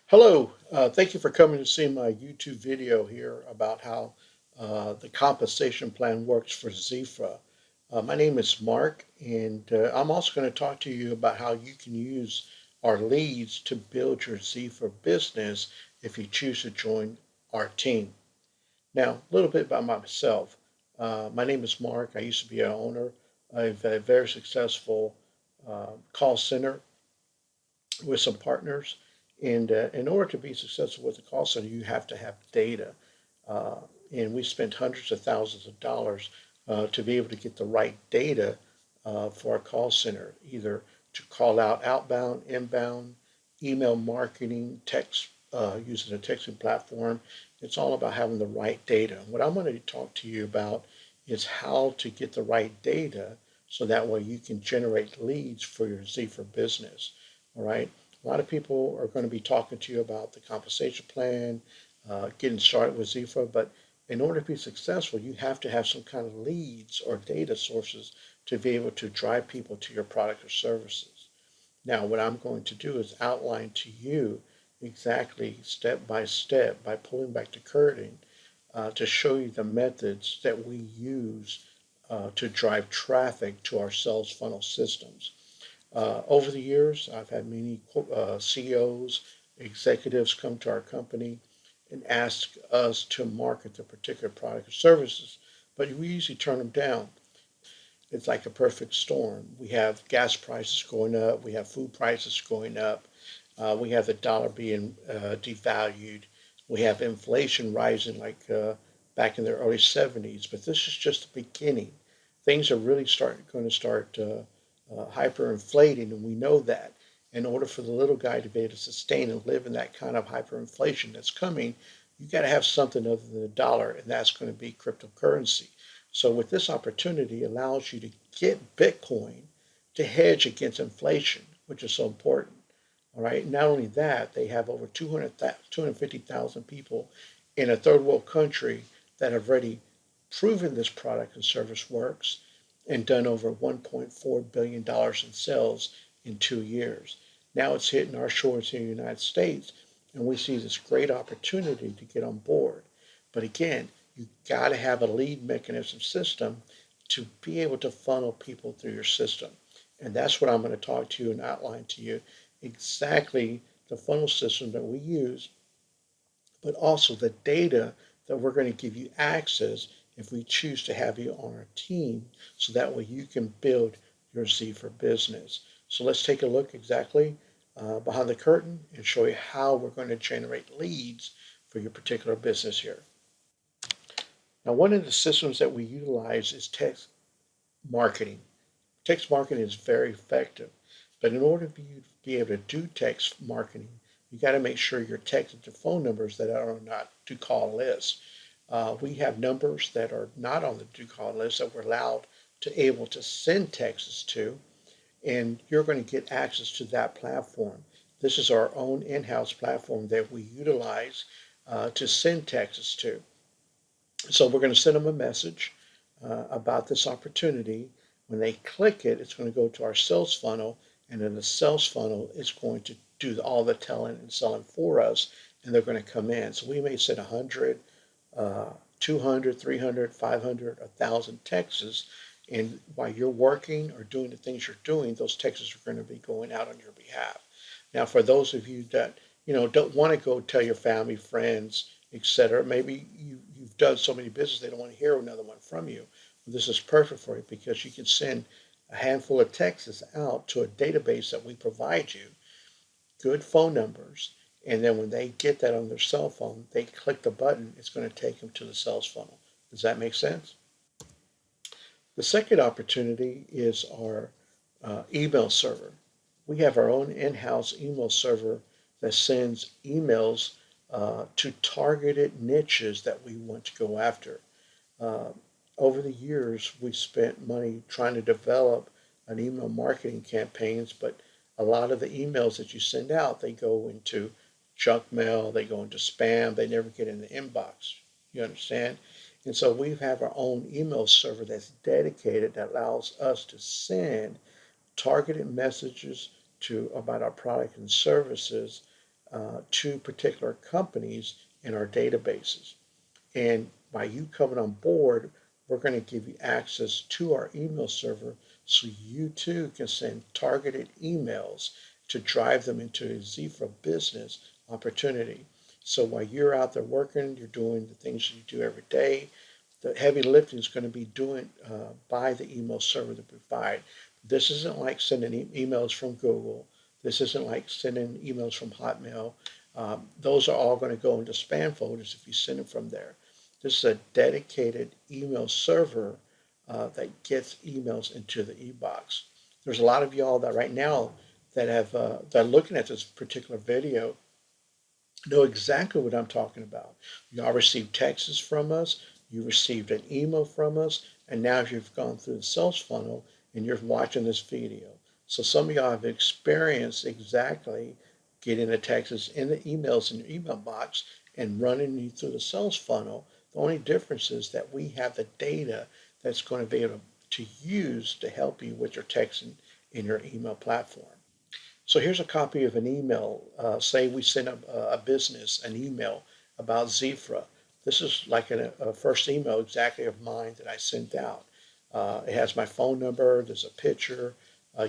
Hello, thank you for coming to see my YouTube video here about how the compensation plan works for XiFRA. My name is Mark, and I'm also going to talk to you about how you can use our leads to build your XiFRA business if you choose to join our team. Now, a little bit about myself. My name is Mark. I used to be an owner of a very successful call center with some partners. And in order to be successful with the call center, you have to have data. Uh, and we spent hundreds of thousands of dollars to be able to get the right data for our call center, either to call out outbound, inbound, email marketing, text, using a texting platform. It's all about having the right data. What I'm going to talk to you about is how to get the right data so that way you can generate leads for your XiFRA business. All right. A lot of people are going to be talking to you about the compensation plan, getting started with XiFRA, but in order to be successful, you have to have some kind of leads or data sources to be able to drive people to your product or services. Now, what I'm going to do is outline to you exactly step by pulling back the curtain to show you the methods that we use to drive traffic to our sales funnel systems. Over the years, I've had many CEOs, executives come to our company and ask us to market their particular product or services, but we usually turn them down. It's like a perfect storm. We have gas prices going up, we have food prices going up, we have the dollar being devalued, we have inflation rising like back in the early 70s, but this is just the beginning. Things are really going to start hyperinflating, and we know that. In order for the little guy to be able to sustain and live in that kind of hyperinflation that's coming, you got to have something other than the dollar, and that's going to be cryptocurrency. So, with this opportunity, allows you to get Bitcoin to hedge against inflation, which is so important. All right. Not only that, they have over 250,000 people in a third world country that have already proven this product and service works and done over $1.4 billion in sales in 2 years. Now it's hitting our shores here in the United States, and we see this great opportunity to get on board. But again, you got to have a lead mechanism system to be able to funnel people through your system. And that's what I'm going to talk to you and outline to you exactly the funnel system that we use, but also the data that we're going to give you access if we choose to have you on our team, so that way you can build your XiFRA business. So let's take a look exactly behind the curtain and show you how we're going to generate leads for your particular business here. Now, one of the systems that we utilize is text marketing. Text marketing is very effective, but in order for you to be able to do text marketing, you got to make sure you're texting to phone numbers that are not to call lists. We have numbers that are not on the do call list that we're allowed to able to send texts to, and you're going to get access to that platform. This is our own in-house platform that we utilize to send texts to. So we're going to send them a message about this opportunity. When they click it, it's going to go to our sales funnel, and then the sales funnel is going to do all the telling and selling for us, and they're going to come in. So we may send 100, 200, 300, 500, 1,000 texts, and while you're working or doing the things you're doing, those texts are going to be going out on your behalf. Now, for those of you that don't want to go tell your family, friends, etc., maybe you've done so many business they don't want to hear another one from you. Well, this is perfect for you because you can send a handful of texts out to a database that we provide you, good phone numbers, and then when they get that on their cell phone, they click the button, it's going to take them to the sales funnel. Does that make sense? The second opportunity is our email server. We have our own in-house email server that sends emails to targeted niches that we want to go after. Uh, Over the years, we spent money trying to develop an email marketing campaigns, but a lot of the emails that you send out, they go into junk mail, they go into spam, they never get in the inbox. You understand? And so we have our own email server that's dedicated that allows us to send targeted messages to about our product and services to particular companies in our databases. And by you coming on board, we're going to give you access to our email server so you too can send targeted emails to drive them into a XiFRA business opportunity. So while you're out there working, you're doing the things you do every day, the heavy lifting is going to be doing by the email server that we provide. This isn't like sending emails from Google. This isn't like sending emails from Hotmail. Those are all going to go into spam folders if you send them from there. This is a dedicated email server that gets emails into the e-box. There's a lot of y'all that right now that are looking at this particular video know exactly what I'm talking about. Y'all received texts from us, you received an email from us, and now you've gone through the sales funnel and you're watching this video. So some of y'all have experienced exactly getting the texts in the emails in your email box and running you through the sales funnel. The only difference is that we have the data that's going to be able to use to help you with your texting in your email platform. So here's a copy of an email. Say we send a business an email about XiFRA. This is like a first email exactly of mine that I sent out. It has my phone number, there's a picture.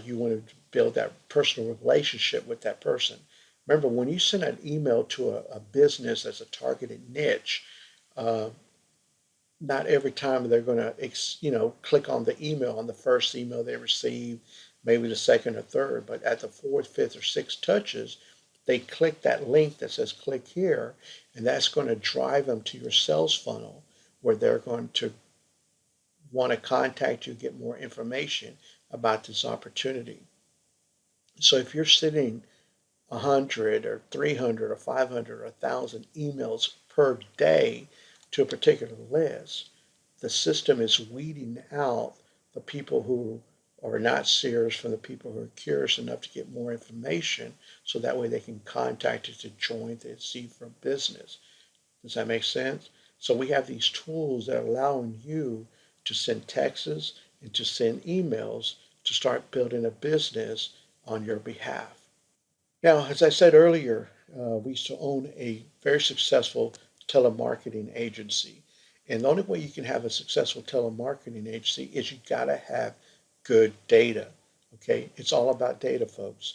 You want to build that personal relationship with that person. Remember, when you send an email to a business that's a targeted niche, uh, not every time they're going to, click on the email on the first email they receive, maybe the second or third, but at the fourth, fifth, or sixth touches, they click that link that says click here, and that's going to drive them to your sales funnel where they're going to want to contact you, get more information about this opportunity. So if you're sending 100 or 300 or 500 or 1,000 emails per day to a particular list, the system is weeding out the people who are not serious from the people who are curious enough to get more information so that way they can contact you to join the XiFRA business. Does that make sense? So we have these tools that are allowing you to send texts and to send emails to start building a business on your behalf. Now, as I said earlier, we used to own a very successful telemarketing agency. And the only way you can have a successful telemarketing agency is you got to have good data. Okay, it's all about data, folks.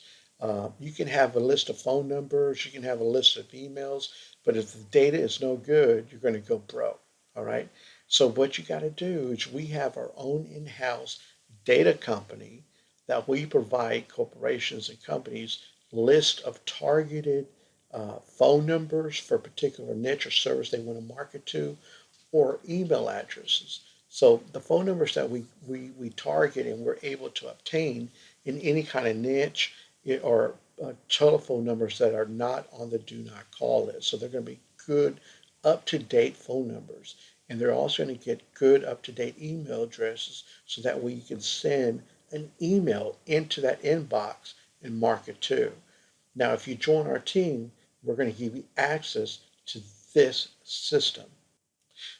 You can have a list of phone numbers, you can have a list of emails, but if the data is no good, you're going to go broke. All right. So what you got to do is we have our own in-house data company that we provide corporations and companies list of targeted phone numbers for a particular niche or service they want to market to, or email addresses. So the phone numbers that we target and we're able to obtain in any kind of niche or telephone numbers that are not on the do not call list. So they're going to be good, up to date phone numbers. And they're also going to get good, up to date email addresses so that way you can send an email into that inbox and market to. Now, if you join our team, we're going to give you access to this system.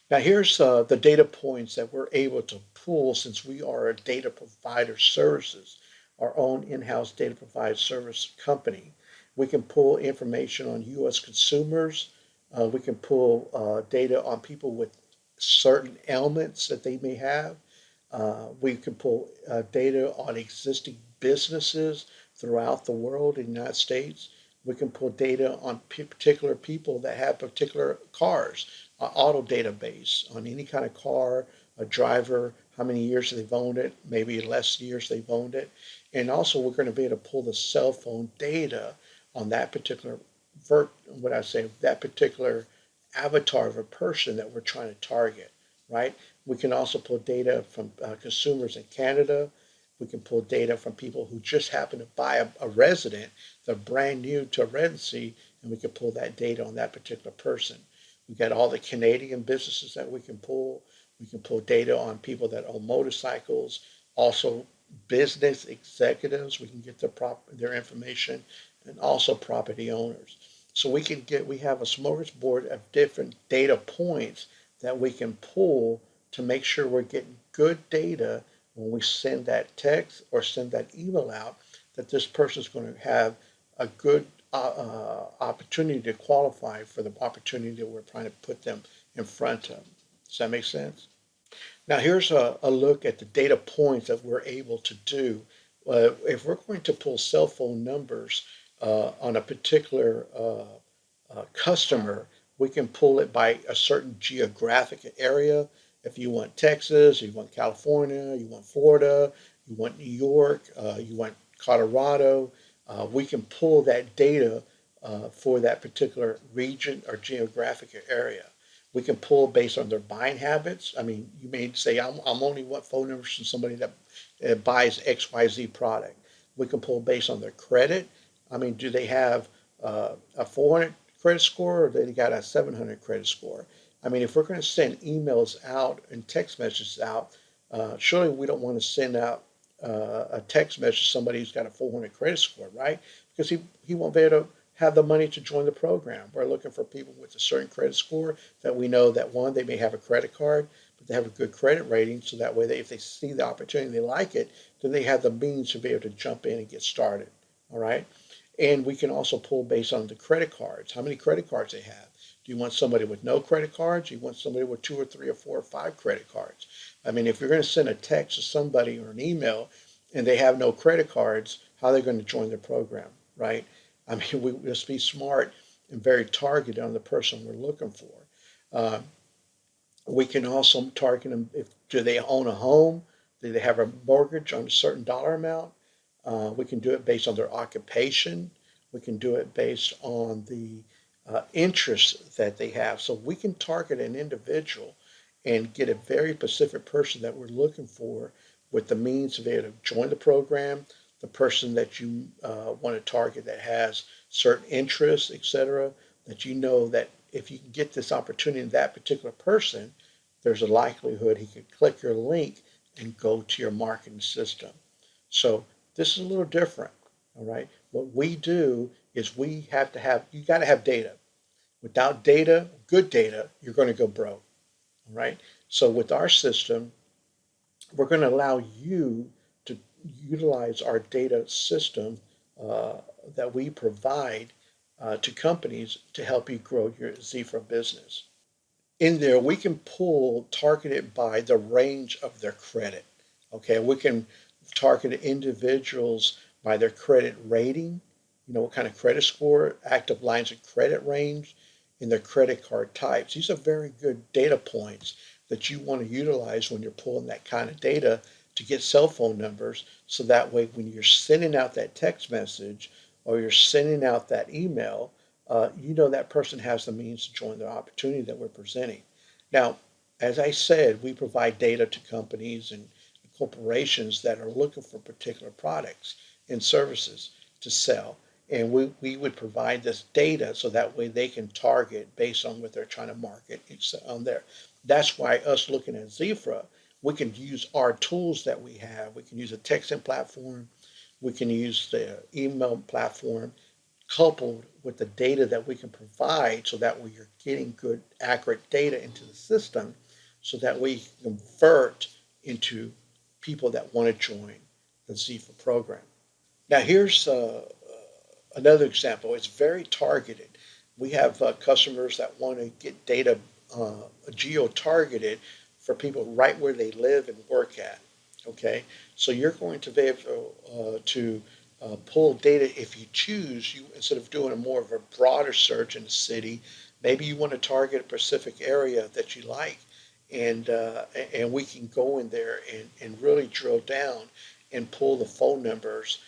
Now, here's the data points that we're able to pull since we are a data provider services, our own in-house data provider service company. We can pull information on U.S. consumers. We can pull data on people with certain ailments that they may have. We can pull data on existing businesses throughout the world in the United States. We can pull data on particular people that have particular cars, auto database on any kind of car, a driver, how many years they've owned it, maybe less years they've owned it. And also we're going to be able to pull the cell phone data on that particular, that particular avatar of a person that we're trying to target, right? We can also pull data from consumers in Canada. We can pull data from people who just happen to buy a resident. They're brand new to a residency, and we can pull that data on that particular person. We've got all the Canadian businesses that we can pull. We can pull data on people that own motorcycles, also business executives. We can get their information, and also property owners. So we have a smorgasbord of different data points that we can pull to make sure we're getting good data when we send that text or send that email out, that this person is going to have a good opportunity to qualify for the opportunity that we're trying to put them in front of. Does that make sense? Now, here's a look at the data points that we're able to do. If we're going to pull cell phone numbers on a particular customer, we can pull it by a certain geographic area. If you want Texas, you want California, you want Florida, you want New York, you want Colorado, we can pull that data for that particular region or geographic area. We can pull based on their buying habits. I mean, you may say, I'm only want phone numbers from somebody that buys XYZ product. We can pull based on their credit. I mean, do they have a 400 credit score or they got a 700 credit score? I mean, if we're going to send emails out and text messages out, surely we don't want to send out a text message to somebody who's got a 400 credit score, right? Because he won't be able to have the money to join the program. We're looking for people with a certain credit score that we know that one, they may have a credit card, but they have a good credit rating. So that way, if they see the opportunity, they like it, then they have the means to be able to jump in and get started. All right. And we can also pull based on the credit cards, how many credit cards they have. Do you want somebody with no credit cards? Do you want somebody with 2 or 3 or 4 or 5 credit cards? I mean, if you're going to send a text to somebody or an email and they have no credit cards, how are they going to join the program, right? I mean, we must be smart and very targeted on the person we're looking for. Uh, we can also target them if do they own a home? Do they have a mortgage on a certain dollar amount? We can do it based on their occupation. We can do it based on the interests that they have. So we can target an individual and get a very specific person that we're looking for with the means to be able to join the program, the person that you want to target that has certain interests, etc., that you know that if you can get this opportunity in that particular person, there's a likelihood he could click your link and go to your marketing system. So this is a little different, all right? What we do is we have to have, you got to have data. Without data, good data, you're going to go broke, all right? So with our system, we're going to allow you to utilize our data system uh, that we provide to companies to help you grow your XiFRA business. In there, we can pull targeted by the range of their credit. Okay, we can target individuals by their credit rating, what kind of credit score, active lines of credit range, and their credit card types. These are very good data points that you want to utilize when you're pulling that kind of data to get cell phone numbers. So that way, when you're sending out that text message or you're sending out that email, you know that person has the means to join the opportunity that we're presenting. Now, as I said, we provide data to companies and corporations that are looking for particular products and services to sell. And we would provide this data so that way they can target based on what they're trying to market on there. That's why us looking at XiFRA, we can use our tools that we have. We can use a texting platform. We can use the email platform coupled with the data that we can provide so that way you're getting good, accurate data into the system so that we can convert into people that want to join the XiFRA program. Now, here's another example. It's very targeted. We have customers that want to get data geo-targeted for people right where they live and work at. Okay, so you're going to be able to pull data if you choose. You instead of doing a more of a broader search in the city, maybe you want to target a specific area that you like, and and we can go in there and really drill down and pull the phone numbers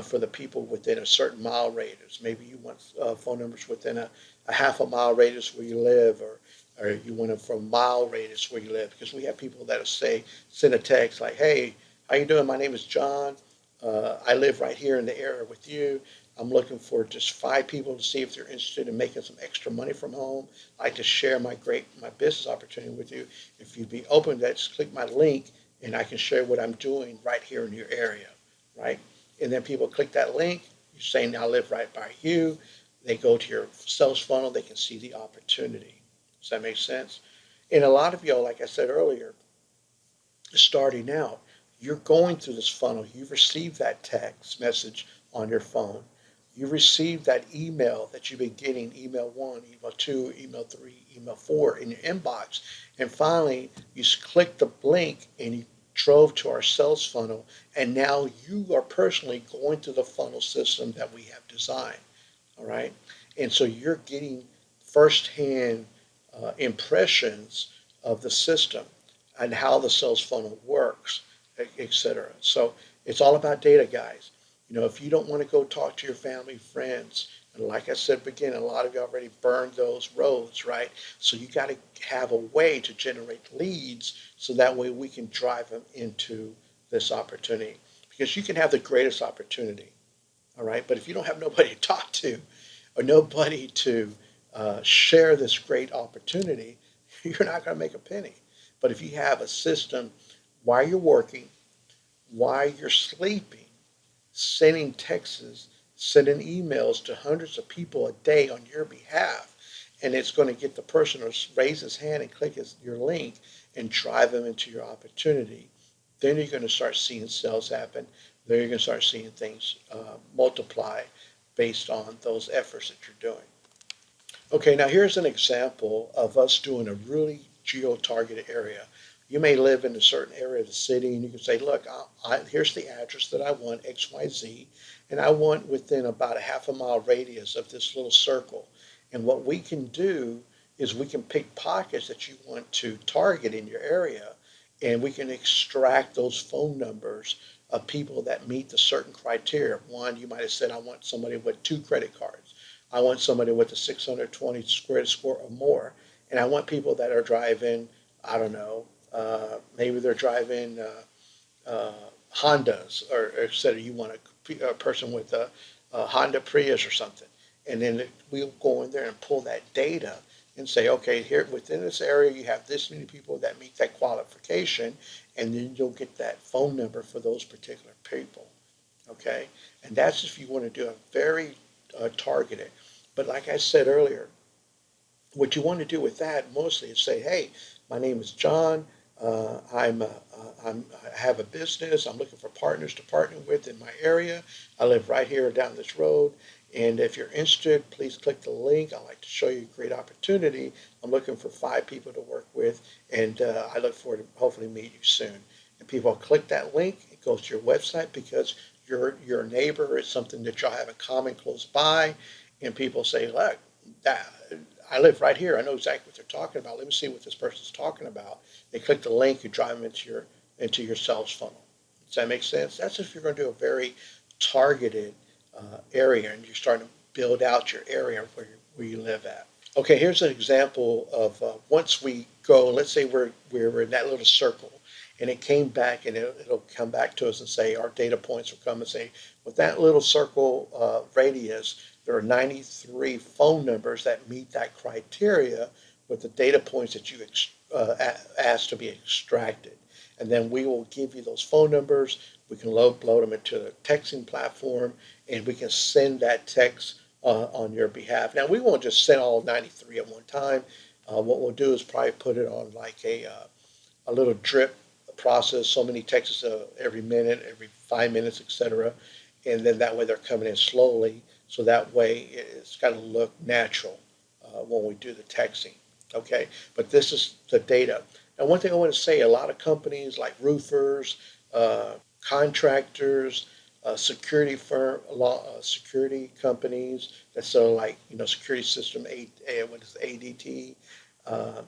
for the people within a certain mile radius. Maybe you want phone numbers within a half a mile radius where you live, or you want it from a mile radius where you live. Because we have people that'll say, send a text like, "Hey, how you doing? My name is John. I live right here in the area with you. I'm looking for just 5 people to see if they're interested in making some extra money from home. I'd like to share my business opportunity with you. If you'd be open to that, just click my link and I can share what I'm doing right here in your area, right?" And then people click that link. You're saying, I live right by you. They go to your sales funnel. They can see the opportunity. Does that make sense? And a lot of y'all, like I said earlier, starting out, you're going through this funnel. You've received that text message on your phone. You receive that email that you've been getting, email 1, email 2, email 3, email 4 in your inbox. And finally, you click the link and you drove to our sales funnel. And now you are personally going through the funnel system that we have designed. All right. And so you're getting firsthand impressions of the system and how the sales funnel works, etc. So it's all about data, guys. If you don't want to go talk to your family, friends, and like I said again, a lot of you already burned those roads, right? So you got to have a way to generate leads so that way we can drive them into this opportunity. Because you can have the greatest opportunity, all right? But if you don't have nobody to talk to or nobody to share this great opportunity, you're not going to make a penny. But if you have a system while you're working, while you're sleeping, sending texts, sending emails to hundreds of people a day on your behalf, and it's going to get the person to raise his hand and click your link and drive them into your opportunity. Then you're going to start seeing sales happen. Then you're going to start seeing things multiply based on those efforts that you're doing. Okay, now here's an example of us doing a really geo-targeted area. You may live in a certain area of the city and you can say, look, here's the address that I want, XYZ, and I want within about a half a mile radius of this little circle. And what we can do is we can pick pockets that you want to target in your area, and we can extract those phone numbers of people that meet the certain criteria. One, you might have said, I want somebody with 2 credit cards. I want somebody with a 620 credit score or more. And I want people that are driving, I don't know, maybe they're driving Hondas, or et cetera. You want a person with a Honda Prius or something. And then we'll go in there and pull that data and say, okay, here within this area, you have this many people that meet that qualification, and then you'll get that phone number for those particular people. Okay? And that's if you want to do a very targeted. But like I said earlier, what you want to do with that mostly is say, hey, my name is John. I have a business. I'm looking for partners to partner with in my area. I live right here down this road. And if you're interested, please click the link. I'd like to show you a great opportunity. I'm looking for 5 people to work with, and I look forward to hopefully meet you soon. And people click that link. It goes to your website because your neighbor is something that y'all have in common close by. And people say, look, that, I live right here. I know exactly what they're talking about. Let me see what this person's talking about. They click the link, you drive them into your sales funnel. Does that make sense? That's if you're going to do a very targeted area and you're starting to build out your area where you live at. Okay, here's an example of once we go. Let's say we're in that little circle, and it came back, and it'll come back to us and say our data points will come and say, with that little circle radius, there are 93 phone numbers that meet that criteria with the data points that you asked to be extracted. And then we will give you those phone numbers. We can load them into the texting platform, and we can send that text on your behalf. Now, we won't just send all 93 at one time. What we'll do is probably put it on like a little drip process, so many texts every minute, every 5 minutes, etc. And then that way they're coming in slowly, so that way it's got to look natural when we do the texting. Okay, but this is the data. Now, one thing I want to say: a lot of companies like roofers, contractors, security companies that sell like security system, what is ADT, uh,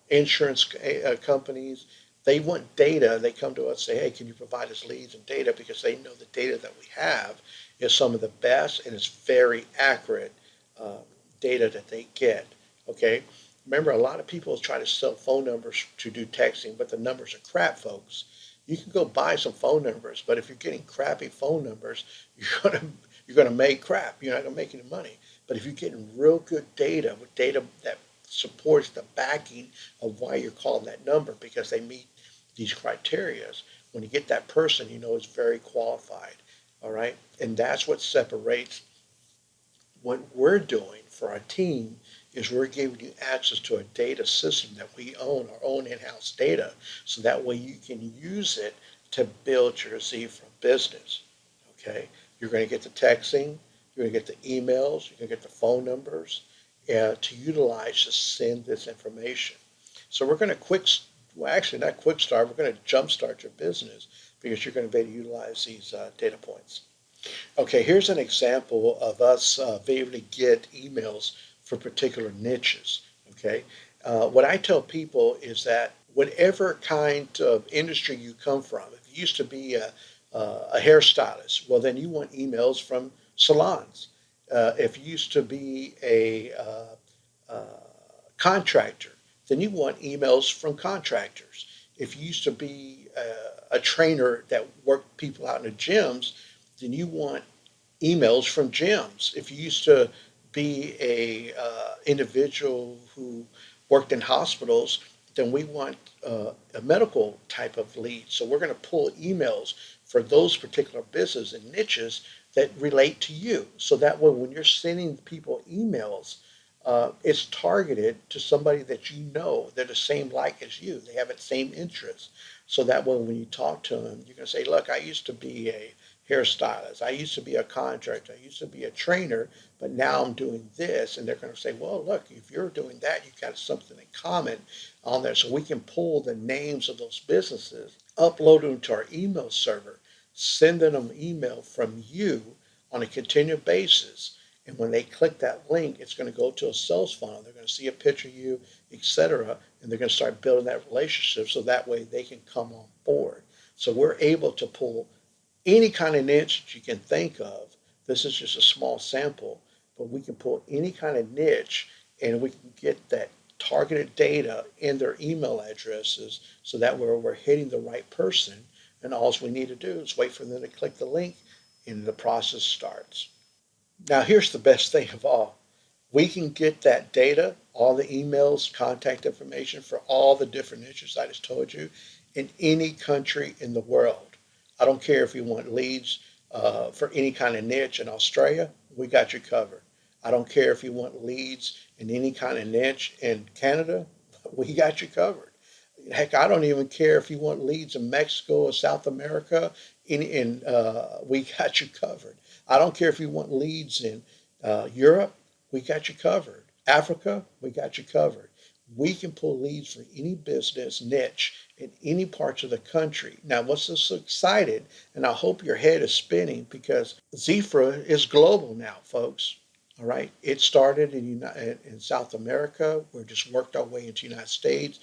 insurance companies. They want data. They come to us and say, hey, can you provide us leads and data, because they know the data that we have is some of the best and it's very accurate uh, data that they get. Okay. Remember, a lot of people try to sell phone numbers to do texting, but the numbers are crap, folks. You can go buy some phone numbers, but if you're getting crappy phone numbers, you're gonna make crap. You're not gonna make any money. But if you're getting real good data, with data that supports the backing of why you're calling that number, because they meet these criterias, when you get that person, you know it's very qualified. All right, and that's what separates what we're doing for our team is we're giving you access to a data system that we own, our own in-house data, so that way you can use it to build your XiFRA business. Okay, you're going to get the texting, you're going to get the emails, you're going to get the phone numbers to utilize to send this information. So we're going to well, actually not quick start, we're going to jumpstart your business because you're going to be able to utilize these data points. Okay, here's an example of us being able to get emails for particular niches. Okay, what I tell people is that whatever kind of industry you come from, if you used to be a hairstylist, well, then you want emails from salons. If you used to be a contractor, then you want emails from contractors. If you used to be a trainer that worked people out in the gyms, then you want emails from gyms. If you used to be a individual who worked in hospitals, then we want a medical type of lead. So we're going to pull emails for those particular businesses and niches that relate to you. So that way, when you're sending people emails, it's targeted to somebody that you know they're the same like as you. They have the same interests. So that way, when you talk to them, you can say, "Look, I used to be a hairstylist. I used to be a contractor. I used to be a trainer, but now I'm doing this." And they're going to say, "Well, look, if you're doing that, you've got something in common on there." So we can pull the names of those businesses, upload them to our email server, send them an email from you on a continual basis. And when they click that link, it's going to go to a sales funnel. They're going to see a picture of you, etc., and they're going to start building that relationship so that way they can come on board. So we're able to pull any kind of niche that you can think of. This is just a small sample, but we can pull any kind of niche and we can get that targeted data in their email addresses so that way we're hitting the right person. And all we need to do is wait for them to click the link and the process starts. Now, here's the best thing of all. We can get that data, all the emails, contact information for all the different niches I just told you, in any country in the world. I don't care if you want leads for any kind of niche in Australia, we got you covered. I don't care if you want leads in any kind of niche in Canada, we got you covered. Heck, I don't even care if you want leads in Mexico or South America, we got you covered. I don't care if you want leads in Europe, we got you covered. Africa, we got you covered. We can pull leads for any business niche in any parts of the country. Now, what's so excited, and I hope your head is spinning because XiFRA is global now, folks. All right, it started in South America. We just worked our way into the United States.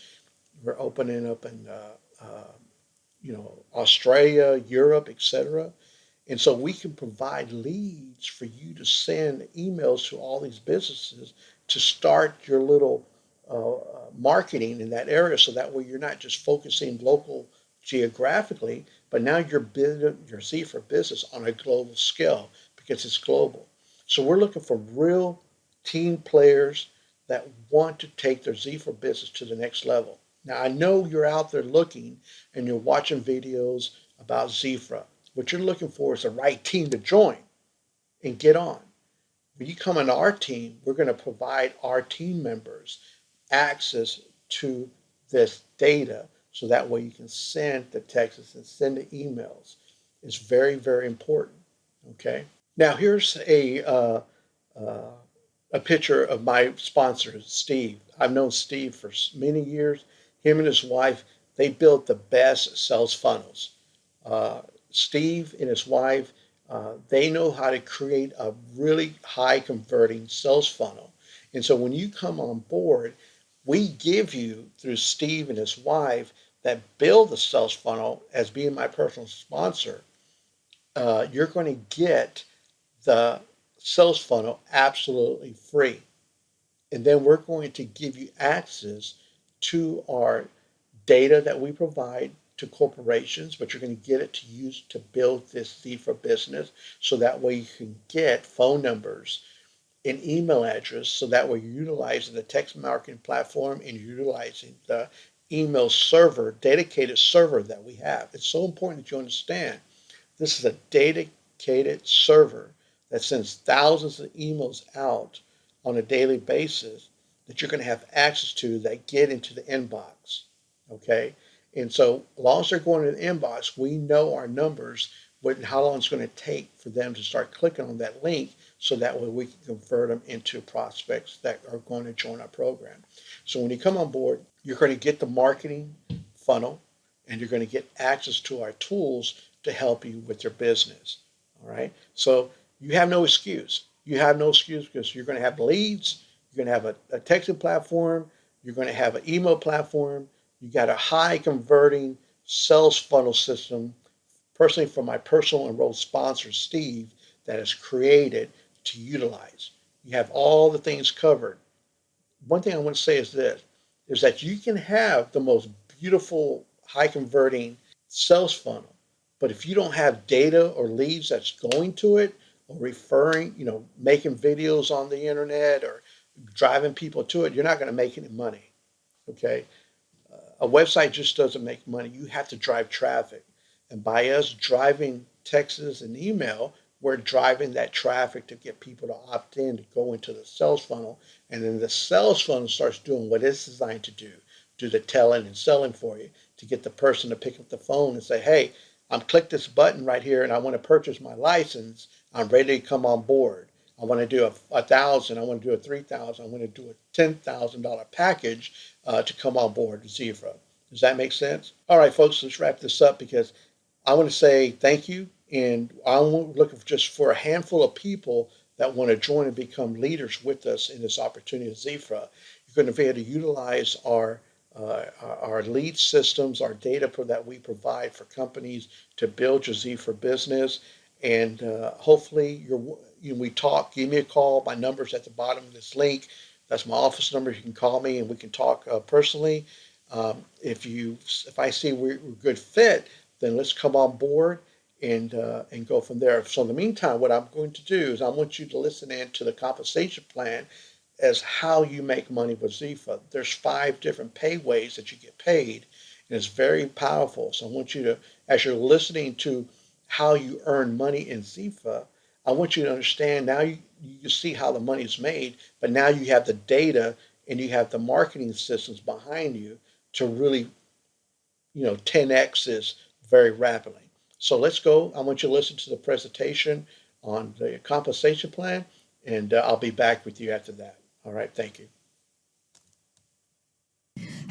We're opening up in Australia, Europe, etc. And so we can provide leads for you to send emails to all these businesses to start your little marketing in that area. So that way you're not just focusing local geographically, but now you're building your XiFRA business on a global scale because it's global. So we're looking for real team players that want to take their XiFRA business to the next level. Now, I know you're out there looking and you're watching videos about XiFRA. What you're looking for is the right team to join and get on. When you come on our team, we're going to provide our team members access to this data so that way you can send the texts and send the emails. It's very, very important. Okay. Now, here's a picture of my sponsor, Steve. I've known Steve for many years. Him and his wife, they built the best sales funnels. Steve and his wife, they know how to create a really high converting sales funnel. And so when you come on board, we give you, through Steve and his wife, that build the sales funnel as being my personal sponsor, you're going to get the sales funnel absolutely free. And then we're going to give you access to our data that we provide to corporations, but you're going to get it to use to build this XiFRA business. So that way you can get phone numbers and email address. So that way you're utilizing the text marketing platform and you're utilizing the email server, dedicated server that we have. It's so important that you understand this is a dedicated server that sends thousands of emails out on a daily basis that you're going to have access to that get into the inbox. Okay. And so, as long as they're going to the inbox, we know our numbers, what and how long it's going to take for them to start clicking on that link so that way we can convert them into prospects that are going to join our program. So when you come on board, you're going to get the marketing funnel and you're going to get access to our tools to help you with your business. All right. So you have no excuse. You have no excuse because you're going to have leads, you're going to have a texting platform, you're going to have an email platform, you got a high converting sales funnel system, personally from my personal enrolled sponsor, Steve, that is created to utilize. You have all the things covered. One thing I want to say is this, is that you can have the most beautiful, high converting sales funnel, but if you don't have data or leads that's going to it or referring, making videos on the internet or driving people to it, you're not going to make any money. Okay. A website just doesn't make money. You have to drive traffic. And by us driving texts and email, we're driving that traffic to get people to opt in to go into the sales funnel. And then the sales funnel starts doing what it's designed to do the telling and selling for you, to get the person to pick up the phone and say, hey, I'm click this button right here and I want to purchase my license. I'm ready to come on board. I want to do a thousand. I want to do a 3,000. I want to do a $10,000 package to come on board to XiFRA. Does that make sense? All right, folks, let's wrap this up because I want to say thank you. And I'm looking just for a handful of people that want to join and become leaders with us in this opportunity at XiFRA. You're going to be able to utilize our lead systems, our data that we provide for companies to build your XiFRA business. And hopefully we talk, give me a call. My number's at the bottom of this link. That's my office number. You can call me and we can talk personally. If I see we're a good fit, then let's come on board and go from there. So in the meantime, what I'm going to do is I want you to listen in to the compensation plan as how you make money with XiFRA. There's 5 different pay ways that you get paid, and it's very powerful. So I want you to, as you're listening to how you earn money in XiFRA, I want you to understand now you see how the money is made, but now you have the data and you have the marketing systems behind you to really, 10x this very rapidly. So let's go. I want you to listen to the presentation on the compensation plan, and I'll be back with you after that. All right, thank you.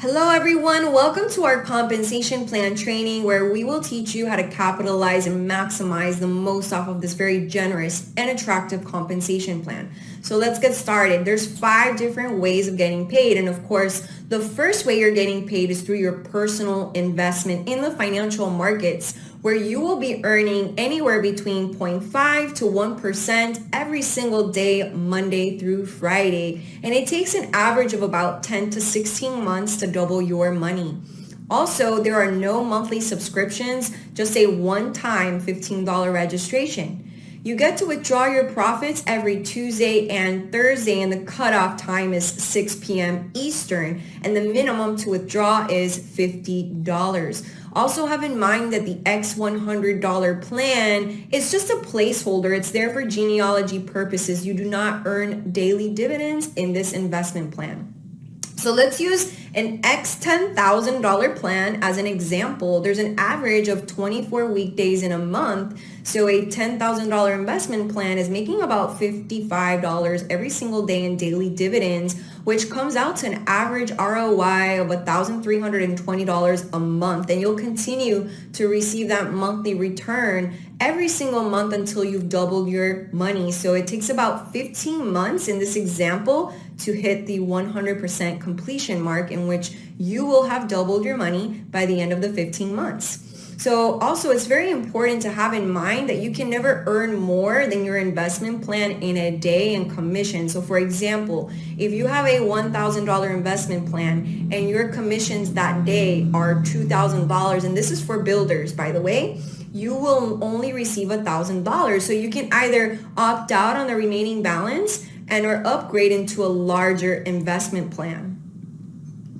Hello everyone, welcome to our compensation plan training where we will teach you how to capitalize and maximize the most off of this very generous and attractive compensation plan. So let's get started. There's 5 different ways of getting paid, and of course, the first way you're getting paid is through your personal investment in the financial markets, where you will be earning anywhere between 0.5 to 1% every single day, Monday through Friday. And it takes an average of about 10 to 16 months to double your money. Also, there are no monthly subscriptions, just a one-time $15 registration. You get to withdraw your profits every Tuesday and Thursday, and the cutoff time is 6 p.m. Eastern, and the minimum to withdraw is $50. Also have in mind that the X100 plan is just a placeholder. It's there for genealogy purposes. You do not earn daily dividends in this investment plan. So let's use an X $10,000 plan as an example. There's an average of 24 weekdays in a month. So a $10,000 investment plan is making about $55 every single day in daily dividends, which comes out to an average ROI of $1,320 a month. And you'll continue to receive that monthly return every single month until you've doubled your money. So it takes about 15 months in this example to hit the 100% completion mark, in which you will have doubled your money by the end of the 15 months. So also, it's very important to have in mind that you can never earn more than your investment plan in a day in commission. So for example, if you have a $1,000 investment plan and your commissions that day are $2,000, and this is for builders, by the way, you will only receive $1,000. So you can either opt out on the remaining balance and or upgrade into a larger investment plan.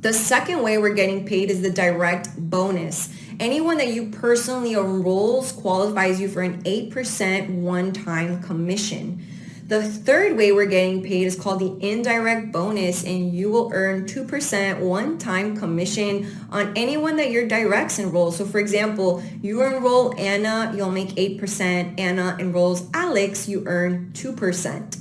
The second way we're getting paid is the direct bonus. Anyone that you personally enrolls qualifies you for an 8% one-time commission. The third way we're getting paid is called the indirect bonus, and you will earn 2% one-time commission on anyone that your directs enroll. So for example, you enroll Anna, you'll make 8%. Anna enrolls Alex, you earn 2%.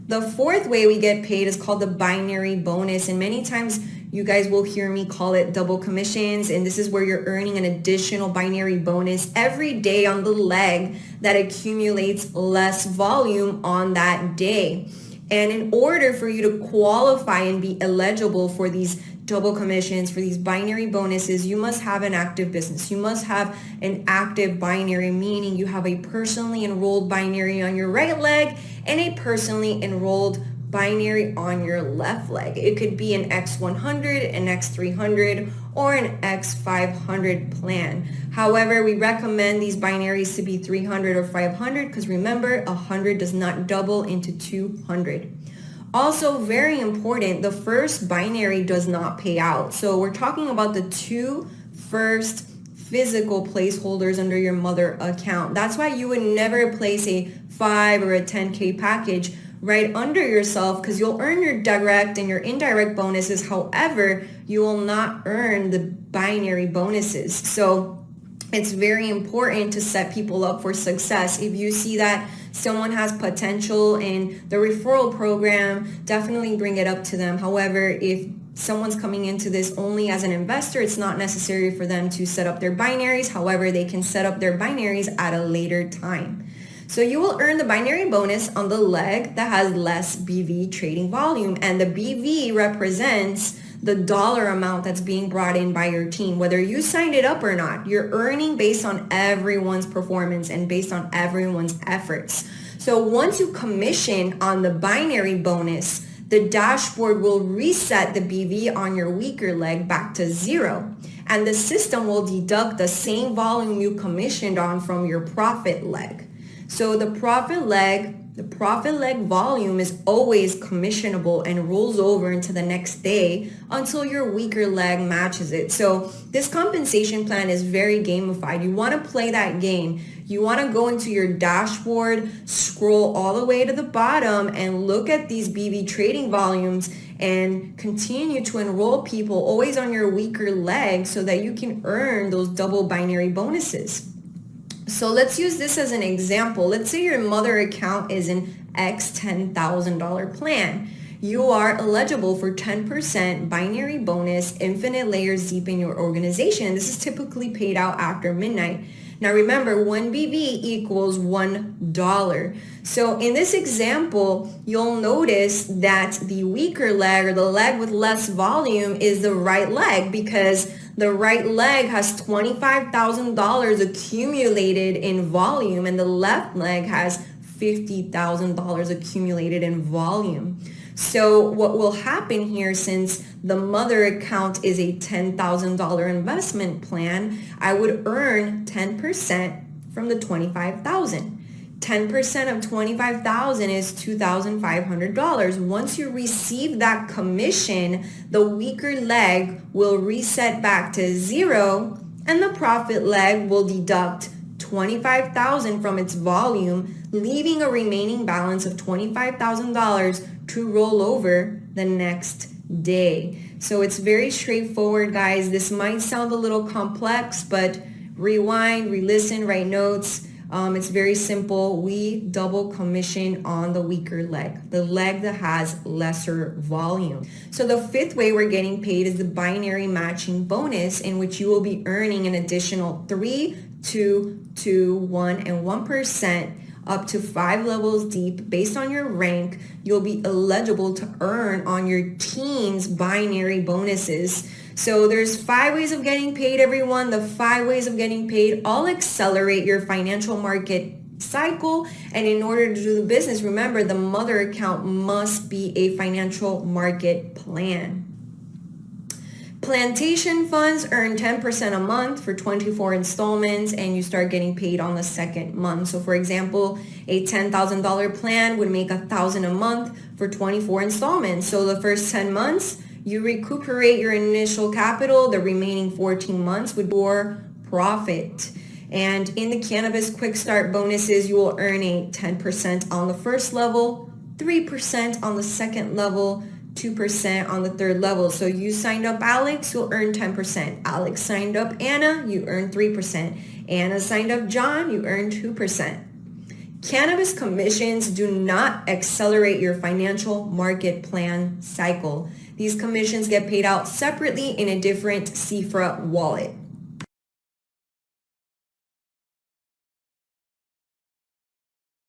The fourth way we get paid is called the binary bonus, and many times you guys will hear me call it double commissions, and this is where you're earning an additional binary bonus every day on the leg that accumulates less volume on that day. And in order for you to qualify and be eligible for these double commissions, for these binary bonuses, you must have an active business. You must have an active binary, meaning you have a personally enrolled binary on your right leg and a personally enrolled binary on your left leg. It could be an X100, an X300, or an X500 plan. However, we recommend these binaries to be 300 or 500 because remember, 100 does not double into 200. Also, very important, the first binary does not pay out. So we're talking about the two first physical placeholders under your mother account. That's why you would never place a 5 or a 10K package right under yourself, because you'll earn your direct and your indirect bonuses. However, you will not earn the binary bonuses. So it's very important to set people up for success. If you see that someone has potential in the referral program, definitely bring it up to them. However, if someone's coming into this only as an investor, it's not necessary for them to set up their binaries. However, they can set up their binaries at a later time. So you will earn the binary bonus on the leg that has less BV trading volume, and the BV represents the dollar amount that's being brought in by your team. Whether you signed it up or not, you're earning based on everyone's performance and based on everyone's efforts. So once you commission on the binary bonus, the dashboard will reset the BV on your weaker leg back to 0. And the system will deduct the same volume you commissioned on from your profit leg. So the profit leg volume is always commissionable and rolls over into the next day until your weaker leg matches it. So this compensation plan is very gamified. You want to play that game. You want to go into your dashboard, scroll all the way to the bottom and look at these BV trading volumes and continue to enroll people always on your weaker leg so that you can earn those double binary bonuses. So let's use this as an example. Let's say your mother account is an X $10,000 plan. You are eligible for 10% binary bonus, infinite layers deep in your organization. This is typically paid out after midnight. Now remember, 1 BV equals $1. So in this example, you'll notice that the weaker leg, or the leg with less volume, is the right leg, because the right leg has $25,000 accumulated in volume and the left leg has $50,000 accumulated in volume. So what will happen here, since the mother account is a $10,000 investment plan, I would earn 10% from the $25,000. 10% of $25,000 is $2,500. Once you receive that commission, the weaker leg will reset back to 0 and the profit leg will deduct $25,000 from its volume, leaving a remaining balance of $25,000 to roll over the next day. So it's very straightforward, guys. This might sound a little complex, but rewind, re-listen, write notes. It's very simple. We double commission on the weaker leg, the leg that has lesser volume. So the fifth way we're getting paid is the binary matching bonus, in which you will be earning an additional 3, 2, 2, 1, and 1% up to 5 levels deep. Based on your rank, you'll be eligible to earn on your team's binary bonuses. So there's 5 ways of getting paid, everyone. The 5 ways of getting paid all accelerate your financial market cycle. And in order to do the business, remember, the mother account must be a financial market plan. Plantation funds earn 10% a month for 24 installments, and you start getting paid on the second month. So for example, a $10,000 plan would make $1,000 a month for 24 installments. So the first 10 months, you recuperate your initial capital. The remaining 14 months would be your profit. And in the cannabis quick start bonuses, you will earn a 10% on the first level, 3% on the second level, 2% on the third level. So you signed up Alex, you'll earn 10%. Alex signed up Anna, you earn 3%. Anna signed up John, you earn 2%. Cannabis commissions do not accelerate your financial market plan cycle. These commissions get paid out separately in a different XiFRA wallet.